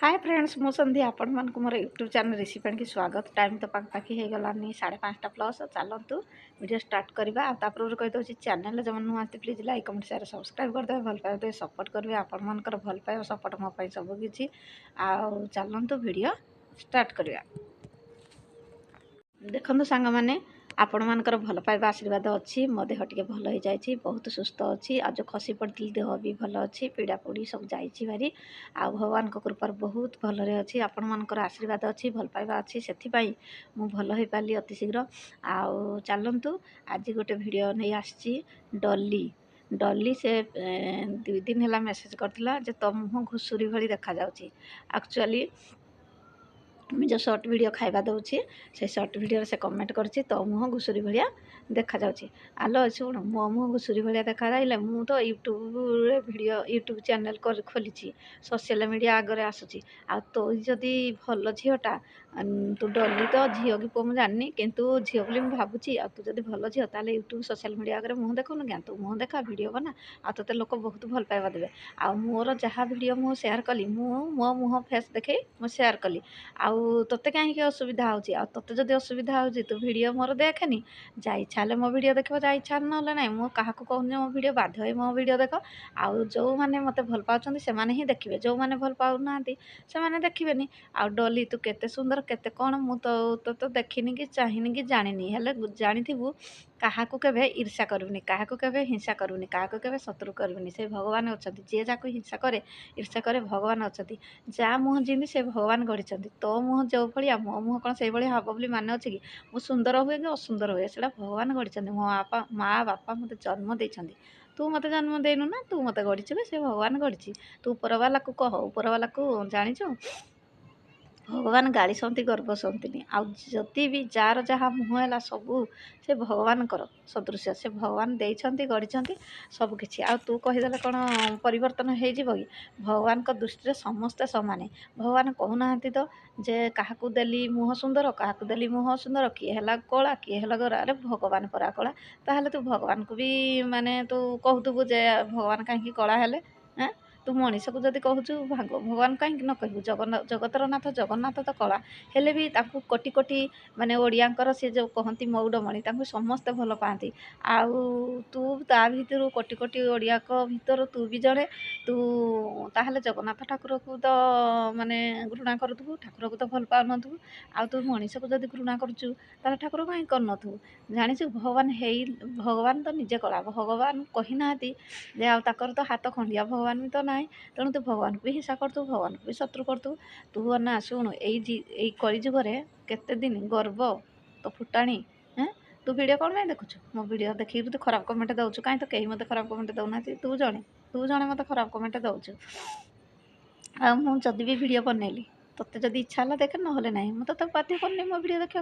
Hi friends मु संध्या आपण मन को मोर यूट्यूब चैनल रेसिपी की स्वागत। टाइम तो पाखी हो गलानी 5:30 प्लस। चलतु वीडियो स्टार्ट करवा। आपूर्व कहीदे चैनल जो नुआ please like comment share subscribe करदे। भल पाए सपोर्ट करेंगे। आपण मनकर भल पाए सपोर्ट मो सबकि। आउ चलतु वीडियो स्टार्ट करवा। देखो सांग मैंने आपण मानकर भल पाइबा आशीर्वाद अच्छी। मो देह टे भल हो जाए, बहुत सुस्थ अच्छी। आज जो खसी पड़ी देह भी भल अच्छी, पीड़ा पुड़ी सब जाइए भारी। आ भगवान कृपार बहुत भलरे अच्छी। आपण मानकर आशीर्वाद अच्छी, भल पाइबा अच्छी, से मु भल हो पाली अति शीघ्र। आउ चलतु आज गोटे वीडियो नहीं आसी। डली से 2 दिन है मेसेज करथिला जे तो मुह घुसुरी भली देखा जाउची। एक्चुअली मुझे जो सर्ट वीडियो खाଇବା दौची से सर्ट वीडियो से कमेंट करछि तो मुह घुसुरी भलिया देखा जाउची। आलो शुण मो मुह घुसुरी भलिया देखा जाइले मु तो यूट्यूब चैनल खोली सोशल मीडिया आगे आसुची। आ तो जदि भल झीटा तू डली तो झील कि पुओ मुझे जानी किंतु झील बोली मुझे भावुची। आ तू जदि भल झील ताले यूट्यूब सोशल मीडिया आगे मुह देखुनु क्या तू मुह देखा वीडियो बना आ तोते लोक बहुत भल पाइबा देबे। आ मोर जहाँ वीडियो मु शेयर कली मो मुह फेस देखे मु शेयर कली। आउ तोते कहीं असुविधा होची। आ तोते जदि असुविधा होची तू वीडियो मोर देखेनी। जा इच्छा हेले मो वीडियो देखो, जा इच्छा ना ना मु क्या कहूँ मो वीडियो बाध्य हो मो वीडियो देख। आउ जो मैंने मत भल पाउछंती से माने ही देखिबे, जो मैंने भल पाउ नांती से माने देखिबेनी। आ डली तू केते सुंदर केते कौन मु तो देखिनी कि चाहिनी कि जानिनी हेले जानिथिबु काहाकू केबे ईर्ष्या करूनी, काहाकू केबे हिंसा करूनी, काहाकू केबे शत्रु करूनी। से भगवान अछंती जे जाको हिंसा करे ईर्ष्या करे भगवान अछंती। जा मुह जिंदी से भगवान गढ़ी। तो मुह जो भाया मो मुह कौन से भाया हम बोली माने अच्छे कि मु सुंदर हुए कि असुंदर हुए से भगवान गढ़ी। मो बापा माँ बापा मत जन्म देछंती। तू मत जन्म देनु ना, तू मत गढ़ी से भगवान गढ़ी। तू उपरवाला को कह, उपरवाला को जानिଛୁ भगवान गाड़ी सौंती गर्भ सौंतीनी। आदि भी जार जहाँ मुह है सबू से भगवान सदृश से भगवान देइछंती गढ़ी सबकि। आ तू कहीदेले कौन परिवर्तन हो भगवान को दृष्टि समस्ते समाने। भगवान कहूना तो जे क्या देली मुह सुंदर क्या देली मुह सुंदर किए है कला किए है गोरा। अरे भगवान परा कला ताहले तू भगवान को भी माने तू कहतुबु जे भगवान कहीं कला हेले। तू मनीष को जब कहूँ भगवान कहीं न कहू। जगतर नाथ जगन्नाथ तो कला हेले भी ताकू कोटि कोटि माने ओडियांकर से जो कहती मौडमणि समस्ते भल पाती। आउ तू ता भीतर कोटि कोटि ओडिया भीतर तू भी जड़े। तू ताहले जगन्नाथ ठाकुर को तो माने घृणा करूथु, ठाकुर को तो भल पाउनथु। आ तू मनीष को जब घृणा करुचु ताहले ठाकुर कहीं करनथु। जानिछु भगवान तो निजे कला। भगवान कही नाती जे आ ताकर तो हाथ खंडिया भगवान भी तो ना। तेणु तू भगवान को भी हिंसा करतु, भगवान को भी शत्रु करतु। तू ना शुणु यही कलिजुगे केते दिन गर्व तो फुटाणी। तू वीडियो कौन नहीं देखुଛୁ? मो वीडियो देखिक तू खराब कमेंट दउछु कहीं तो कहीं मत खराब कमेंट दउना। तू जणे मत खराब कमेंट दउछु। आ मु जदि भी वीडियो बनैली तोते जदि इच्छा है देखे ना ना मुझे तो बाध्य करनी मो वीडियो देखा।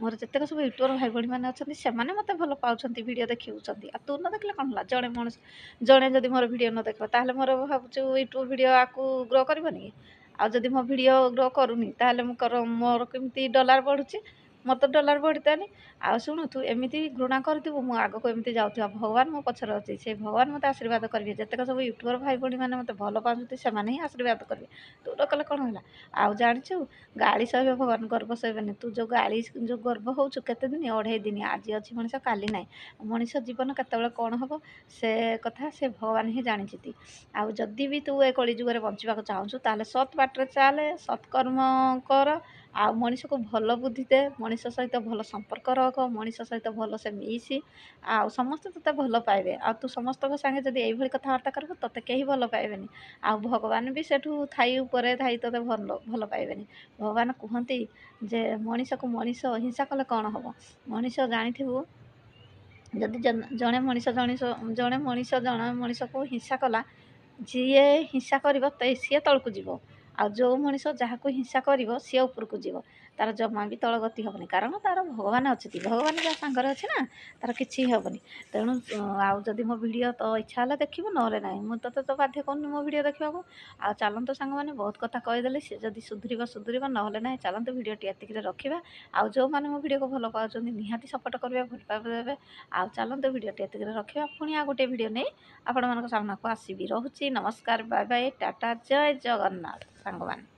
मोर जितक सब यूट्यूबर भाई भाई मैंने अच्छा से मत भल पाँच वीडियो देखी। आ तू न देखले कौन है जड़े मनीष जड़े जब मोर वीडियो न देख ताहले मोर भावुँ यूट्यूब वीडियो आकू ग्रो करनी। आ जदि मो वीडियो ग्रो करूनी ताहले मोर केमती डॉलर बढ़ुची मत डॉलर बढ़तानी। आ शुणु तू एमती घृणा करूँ मु आग को एमती जाऊँ भगवान मो पछर अच्छे से भगवान मत आशीर्वाद करेंगे। जितक सब यूट्यूबर भाई भाई मैंने मत भल पाँच से ही आशीर्वाद करेंगे। तू न कले कौन है? आउ जानिछु गाड़ी सहे भगवान गर्भ सहेबेनि। तू जो गाड़ी जो गर्भ होचु केते दिन 2.5 दिन आज अच्छी मनीष काली ना। मनीष जीवन केतबेले कौन हम से कथा से भगवान ही जानी। आउ जदि भी तू ए कलिजुगे बंचवाक चाहूँ ताले सत बाटे चले सत्कर्म कर। आ मनीष को भल बुद्धि दे, मनीष सहित भल संपर्क रख, मनीष सहित भल से मिसी। आ समस्त तोते भल पाइबे। आ तू समस्त संगे जदि यही कथबार्ता कर तोते कहीं भल पाइबेनि। आ भगवान भी सेठू थाई उपरे थाई तोते भल पाइबेनि। भगवान कहती जे मनीष को मनीष हिंसा कले कौन हम। मनीष जानिथिबु जदि जड़े मनीष जड़े मनीष को हिंसा कला जी हिंसा कर सी तलू जीव। आ जो मनीष जहाँ को हिंसा कर सी उपरकू जीव तार जमा भी तल गति हेनी। कारण तार भगवान अच्छी भगवान जहाँ सांगे अच्छे ना तार किसी हेनी। तेणु आदि मो वीडियो तो इच्छा है देखू ना ना मुझे तो बाध्य करनी मो वीडियो देखा। आ चलतु सांग मैंने बहुत कथा कहीदेली सी जब सुधर ना ना चलतु वीडियो टी रखा। आउ जो मैंने मो वीडियो को भल पाँच निहाती सपोर्ट करेंगे भल पाइबे। आ चलतु वीडियो टी रखा पुणी आ गोटे वीडियो नहीं आपण मान सामना को आसबि। रोची नमस्कार बाय बाय टाटा जय जगन्नाथ सांग।